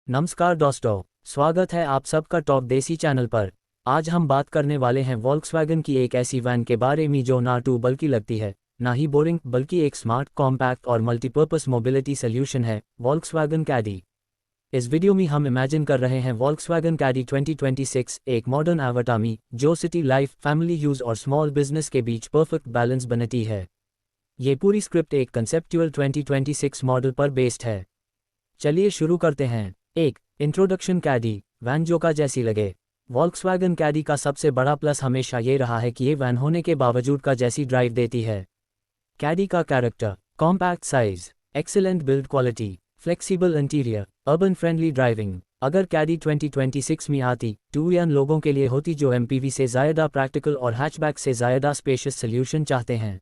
नमस्कार दोस्तों, स्वागत है आप सबका टॉप देसी चैनल पर। आज हम बात करने वाले हैं वॉल्क्सवैगन की एक ऐसी वैन के बारे में जो ना टू बल्कि लगती है, ना ही बोरिंग, बल्कि एक स्मार्ट, कॉम्पैक्ट और मल्टीपर्पस मोबिलिटी सोल्यूशन है, वॉल्क्सवैगन कैडी। इस वीडियो में हम इमेजिन कर रहे हैं वॉल्क्सवैगन कैडी 2026, एक मॉडर्न एवटामी जो सिटी लाइफ, फैमिली यूज और स्मॉल बिजनेस के बीच परफेक्ट बैलेंस बनाती है। ये पूरी स्क्रिप्ट एक कंसेप्चुअल 2026 मॉडल पर बेस्ड है। चलिए शुरू करते हैं। एक इंट्रोडक्शन। कैडी वैन जो का जैसी लगे। वॉल्क्सवैगन कैडी का सबसे बड़ा प्लस हमेशा ये रहा है कि ये वैन होने के बावजूद का जैसी ड्राइव देती है। कैडी का character: compact size, excellent build quality, flexible interior, urban friendly driving. अगर कैडी 2026 में आती तो यन लोगों के लिए होती जो एमपीवी से ज़्यादा प्रैक्टिकल और हैचबैक से ज़्यादा स्पेशियस सोल्यूशन चाहते हैं।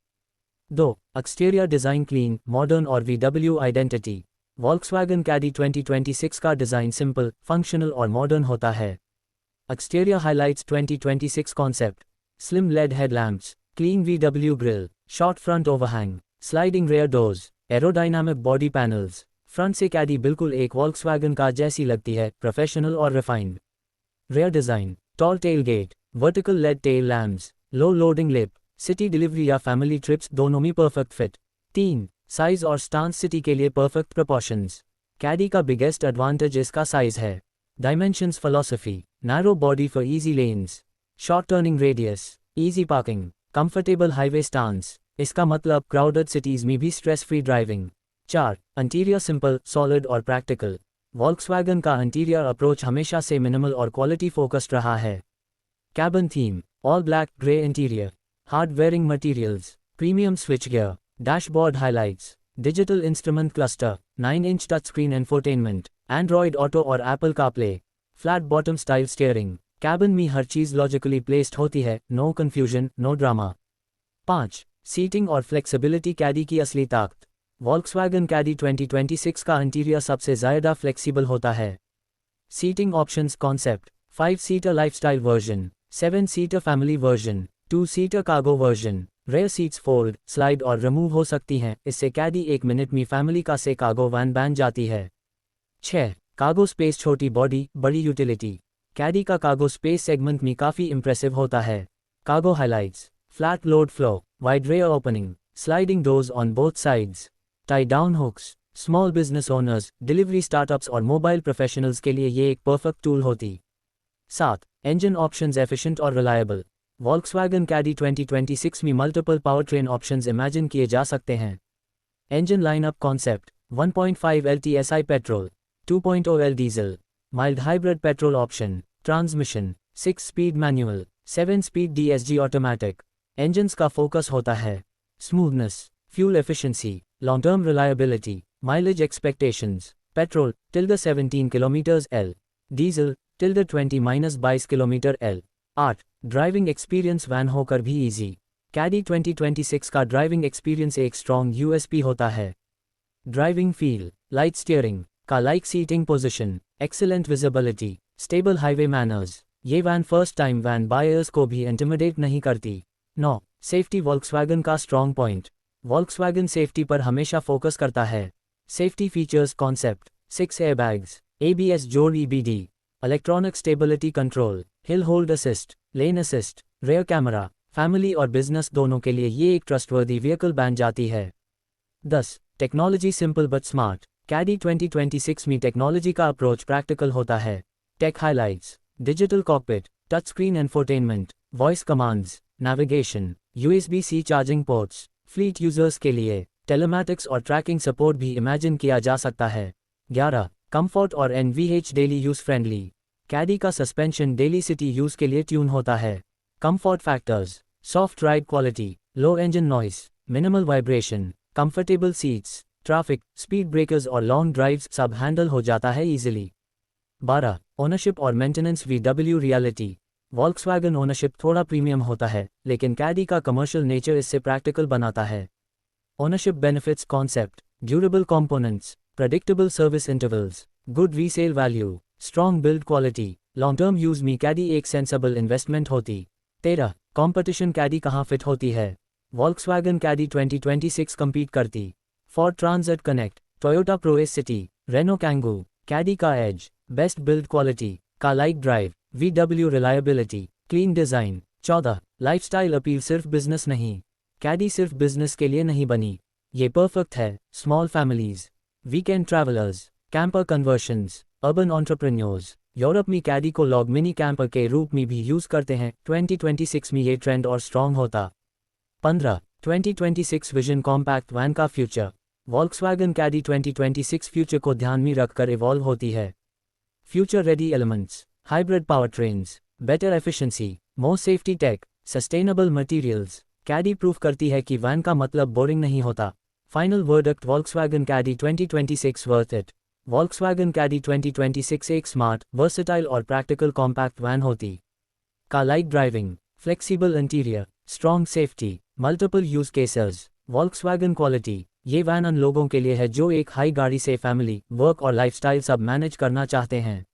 2. एक्सटीरियर डिज़ाइन: क्लीन, मॉडर्न और वीडब्ल्यू आइडेंटिटी। वॉल्क्सवैगन कैडी 2026 का डिज़ाइन सिंपल, फंक्शनल और मॉडर्न होता है। Exterior highlights 2026 concept: slim LED headlamps, clean VW grille, short front overhang, sliding rear doors, aerodynamic body panels. Front से Caddy बिल्कुल एक Volkswagen car जैसी लगती है, प्रोफेशनल और refined. Rear design: tall tailgate, vertical led tail lamps, low loading lip, city delivery या family trips दोनों में परफेक्ट फिट। 3. साइज और स्टांस: सिटी के लिए परफेक्ट प्रोपोर्शंस। कैडी का बिगेस्ट एडवांटेज इसका साइज है। Dimensions philosophy: narrow body for easy lanes, short turning radius, easy parking, comfortable highway stance. इसका मतलब क्राउडेड सिटीज में भी stress free driving. 4. Interior simple, solid और प्रैक्टिकल। वॉल्क्सवैगन का interior approach हमेशा से मिनिमल और क्वालिटी फोकस्ड रहा है। Cabin theme: all black, grey interior, hard wearing materials, premium switchgear, dashboard highlights, digital instrument cluster, 9-inch touch screen infotainment, Android Auto और Apple CarPlay, flat bottom style steering. Cabin में हर चीज logically placed होती है, no confusion, no drama. 5. Seating और flexibility: Caddy की असली ताकत। वॉल्क्सवैगन कैडी 2026 का इंटीरियर सबसे ज़्यादा फ्लेक्सिबल होता है। Seating options concept: 5-seater lifestyle version, 7-seater family version, 2-seater cargo version. Rear seats fold, slide और रिमूव हो सकती हैं, इससे कैडी 1 मिनट में फैमिली का से कार्गो वैन बन जाती है। 6. कार्गो स्पेस: छोटी बॉडी, बड़ी यूटिलिटी। कैडी का कार्गो स्पेस सेगमेंट में काफ़ी इंप्रेसिव होता है। Cargo highlights: flat load flow, wide rear opening, sliding doors on both sides, tie down hooks. Small business owners, delivery startups और मोबाइल प्रोफेशनल्स के लिए ये एक परफेक्ट टूल होती। 7. इंजन ऑप्शंस: एफिशिएंट और रिलायबल। वॉल्क्सवैगन कैडी 2026 में multiple power train options imagine किए जा सकते हैं। Engine lineup concept: 1.5 LTSI petrol, 2.0 L diesel, mild hybrid petrol option, transmission, 6 speed manual, 7 speed DSG automatic. Engines का focus होता है smoothness, fuel efficiency, long term reliability, mileage expectations. Petrol ~17 kilometre L, diesel ~20-22 kilometre L। 8. Driving experience: van होकर भी easy. Caddy 2026 का driving experience एक strong USP होता है। Driving feel: light steering, car like seating position, excellent visibility, stable highway manners. ये van first time van buyers को भी intimidate नहीं करती। 9. सेफ्टी: वॉल्क्सवैगन का स्ट्रॉन्ग पॉइंट। वॉल्क्सवैगन सेफ्टी पर हमेशा फोकस करता है। Safety features concept: 6 airbags, ABS जोड़ EBD, electronic stability control, hill hold assist, lane assist, rear camera. Family और बिजनेस दोनों के लिए ये एक ट्रस्टवर्दी व्हीकल बन जाती है। 10. Technology: simple but smart. Caddy 2026 में टेक्नोलॉजी का अप्रोच प्रैक्टिकल होता है। Tech highlights: digital cockpit, touch screen infotainment, voice commands, navigation, USB-C charging ports. Fleet users के लिए टेलेमैटिक्स और ट्रैकिंग सपोर्ट भी इमेजिन किया जा सकता है। 11. कंफर्ट और NVH: डेली यूज फ्रेंडली। कैडी का सस्पेंशन डेली सिटी यूज के लिए ट्यून होता है। Comfort factors: soft ride quality, low engine noise, minimal vibration, comfortable seats. Traffic, speed breakers और लॉन्ग ड्राइव्स सब हैंडल हो जाता है इजीली। 12. ओनरशिप और maintenance: VW reality. Volkswagen ownership थोड़ा प्रीमियम होता है, लेकिन कैडी का कमर्शियल नेचर इससे प्रैक्टिकल बनाता है। Ownership benefits concept: durable components, predictable service intervals, good resale value, strong build quality. Long term use में कैडी एक सेंसेबल इन्वेस्टमेंट होती। 13. कंपटीशन: कैडी कहाँ फिट होती है। वॉल्क्सवैगन कैडी 2026 compete करती। Ford transit connect, Toyota प्रोएस city, Reno कैंगू। कैडी का एज: बेस्ट बिल्ड क्वालिटी, का like drive, VW reliability, clean design. 14 lifestyle appeal, सिर्फ बिजनेस नहीं, कैडी सिर्फ बिजनेस के लिए नहीं बनी, ये परफेक्ट है small families, weekend travellers, camper conversions, urban entrepreneurs. Europe में कैडी को लोग मिनी कैंपर के रूप में भी यूज़ करते हैं। 2026 में ये ट्रेंड और स्ट्रॉन्ग होता। 15 2026 विजन कॉम्पैक्ट वैन का फ्यूचर, वॉल्क्सवैगन कैडी 2026 फ्यूचर को ध्यान में रखकर इवॉल्व होती है। Future ready elements, hybrid power trains, better efficiency, more safety tech, sustainable materials. Caddy proof करती है कि वैन का मतलब बोरिंग नहीं होता। Final verdict, Volkswagen Caddy 2026 worth it. Volkswagen Caddy 2026 एक स्मार्ट, वर्सेटाइल और प्रैक्टिकल कॉम्पैक्ट वैन होती। Car like driving, flexible interior, strong safety, multiple use cases, Volkswagen quality. ये वैन उन लोगों के लिए है जो एक हाई गाड़ी से फैमिली, वर्क और लाइफस्टाइल सब मैनेज करना चाहते हैं।